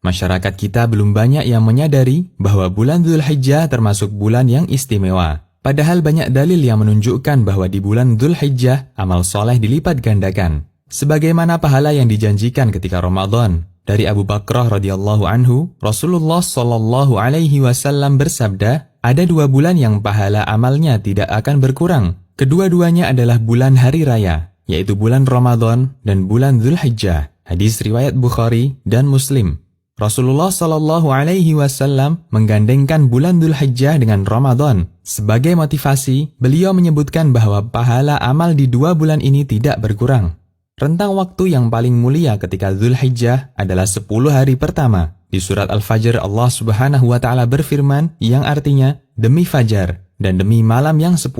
Masyarakat kita belum banyak yang menyadari bahwa bulan Dzulhijjah termasuk bulan yang istimewa. Padahal banyak dalil yang menunjukkan bahwa di bulan Dzulhijjah amal soleh dilipat gandakan. Sebagaimana pahala yang dijanjikan ketika Ramadan. Dari Abu Bakrah radhiyallahu anhu, Rasulullah shallallahu alaihi wasallam bersabda, ada 2 bulan yang pahala amalnya tidak akan berkurang. Kedua-duanya adalah bulan hari raya, yaitu bulan Ramadan dan bulan Dzulhijjah. Hadis riwayat Bukhari dan Muslim. Rasulullah Shallallahu Alaihi Wasallam menggandengkan bulan Dzulhijjah dengan Ramadan. Sebagai motivasi, beliau menyebutkan bahwa pahala amal di 2 bulan ini tidak berkurang. Rentang waktu yang paling mulia ketika Dzulhijjah adalah 10 hari pertama. Di surat Al-Fajr Allah Subhanahu wa Ta'ala berfirman yang artinya demi fajar dan demi malam yang 10.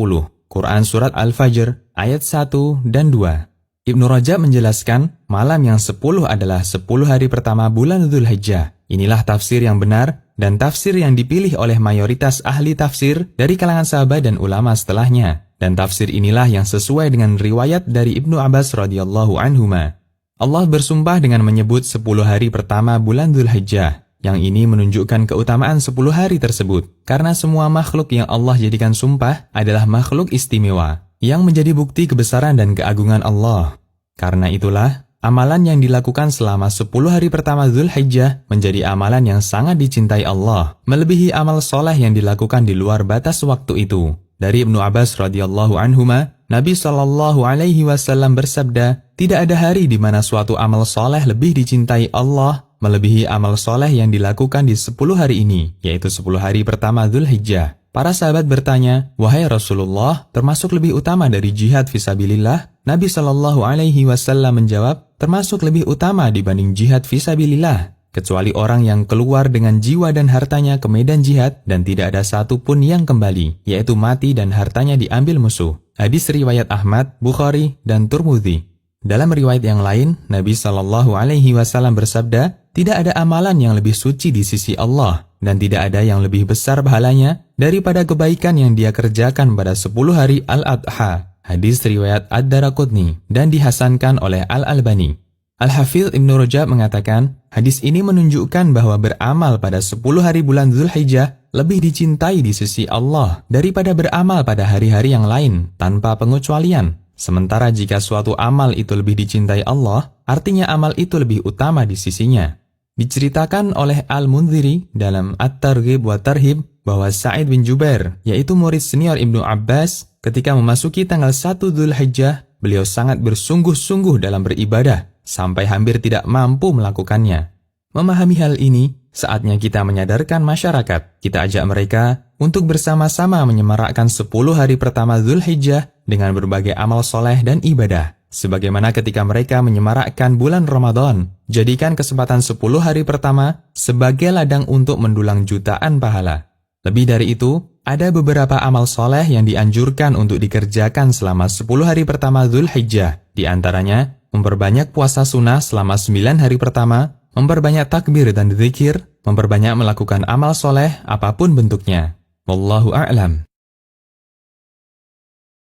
Quran surat Al-Fajr ayat 1 dan 2. Ibnu Rajab menjelaskan, malam yang 10 adalah 10 hari pertama bulan Dzulhijjah. Inilah tafsir yang benar dan tafsir yang dipilih oleh mayoritas ahli tafsir dari kalangan sahabat dan ulama setelahnya. Dan tafsir inilah yang sesuai dengan riwayat dari Ibnu Abbas radhiyallahu anhuma. Allah bersumpah dengan menyebut 10 hari pertama bulan Dzulhijjah. Yang ini menunjukkan keutamaan 10 hari tersebut. Karena semua makhluk yang Allah jadikan sumpah adalah makhluk istimewa, yang menjadi bukti kebesaran dan keagungan Allah. Karena itulah, amalan yang dilakukan selama 10 hari pertama Dzulhijjah menjadi amalan yang sangat dicintai Allah, melebihi amal soleh yang dilakukan di luar batas waktu itu. Dari Ibnu Abbas radhiyallahu anhuma, Nabi Shallallahu Alaihi Wasallam bersabda, tidak ada hari di mana suatu amal soleh lebih dicintai Allah melebihi amal soleh yang dilakukan di 10 hari ini, yaitu 10 hari pertama Dzulhijjah. Para sahabat bertanya, wahai Rasulullah, termasuk lebih utama dari jihad fisabilillah? Nabi Shallallahu Alaihi Wasallam menjawab, termasuk lebih utama dibanding jihad fisabilillah, kecuali orang yang keluar dengan jiwa dan hartanya ke medan jihad dan tidak ada satupun yang kembali, yaitu mati dan hartanya diambil musuh. Hadis riwayat Ahmad, Bukhari, dan Tirmidzi. Dalam riwayat yang lain, Nabi Shallallahu Alaihi Wasallam bersabda, tidak ada amalan yang lebih suci di sisi Allah dan tidak ada yang lebih besar pahalanya daripada kebaikan yang dia kerjakan pada 10 hari Al-Adha. Hadis riwayat Ad-Daraqutni dan dihasankan oleh Al-Albani. Al-Hafidz Ibnu Rajab mengatakan, hadis ini menunjukkan bahwa beramal pada 10 hari bulan Dzulhijjah lebih dicintai di sisi Allah daripada beramal pada hari-hari yang lain tanpa pengecualian. Sementara jika suatu amal itu lebih dicintai Allah, artinya amal itu lebih utama di sisinya. Diceritakan oleh Al-Mundhiri dalam At-Targhib wa Tarhib bahwa Sa'id bin Jubair, yaitu murid senior Ibnu Abbas, ketika memasuki tanggal 1 Dzulhijjah, beliau sangat bersungguh-sungguh dalam beribadah, sampai hampir tidak mampu melakukannya. Memahami hal ini, saatnya kita menyadarkan masyarakat. Kita ajak mereka untuk bersama-sama menyemarakkan 10 hari pertama Dzulhijjah dengan berbagai amal soleh dan ibadah. Sebagaimana ketika mereka menyemarakkan bulan Ramadan, jadikan kesempatan 10 hari pertama sebagai ladang untuk mendulang jutaan pahala. Lebih dari itu, ada beberapa amal soleh yang dianjurkan untuk dikerjakan selama 10 hari pertama Dzulhijjah. Di antaranya, memperbanyak puasa sunnah selama 9 hari pertama, memperbanyak takbir dan zikir, memperbanyak melakukan amal soleh apapun bentuknya. Wallahu a'lam.